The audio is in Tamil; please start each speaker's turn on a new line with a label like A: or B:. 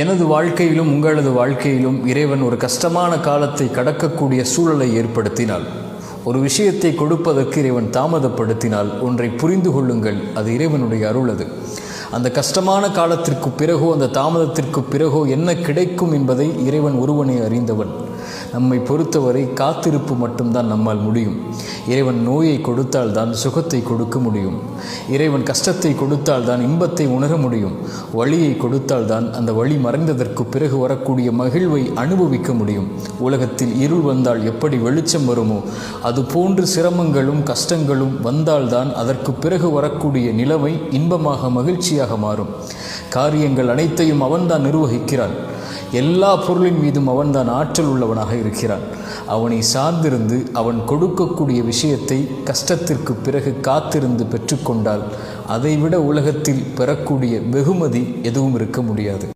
A: எனது வாழ்க்கையிலும் உங்களது வாழ்க்கையிலும் இறைவன் ஒரு கஷ்டமான காலத்தை கடக்கக்கூடிய சூழலை ஏற்படுத்தினால், ஒரு விஷயத்தை கொடுப்பதற்கு இறைவன் தாமதப்படுத்தினால் ஒன்றை புரிந்து கொள்ளுங்கள், அது இறைவனுடைய அருள். அது அந்த கஷ்டமான காலத்திற்கு பிறகோ அந்த தாமதத்திற்கு பிறகோ என்ன கிடைக்கும் என்பதை இறைவன் ஒருவனே அறிந்தவன். நம்மை பொறுத்தவரை காத்திருப்பு மட்டும்தான் நம்மால் முடியும். இறைவன் நோயை கொடுத்தால் தான் சுகத்தை கொடுக்க முடியும். இறைவன் கஷ்டத்தை கொடுத்தால் தான் இன்பத்தை உணர முடியும். வழியை கொடுத்தால் தான் அந்த வழி மறைந்ததற்கு பிறகு வரக்கூடிய மகிழ்வை அனுபவிக்க முடியும். உலகத்தில் இருள் வந்தால் எப்படி வெளிச்சம் வருமோ அதுபோன்று சிரமங்களும் கஷ்டங்களும் வந்தால்தான் அதற்கு பிறகு வரக்கூடிய நிலைமை இன்பமாக மகிழ்ச்சியாக மாறும். காரியங்கள் அனைத்தையும் அவன்தான் நிர்வகிக்கிறான். எல்லா பொருளின் மீதும் அவன்தான் ஆற்றல் உள்ளவனாக இருக்கிறான். அவனை சார்ந்திருந்து அவன் கொடுக்கக்கூடிய விஷயத்தை கஷ்டத்திற்கு பிறகு காத்திருந்து பெற்றுக்கொண்டால் அதைவிட உலகத்தில் பெறக்கூடிய வெகுமதி எதுவும் இருக்க முடியாது.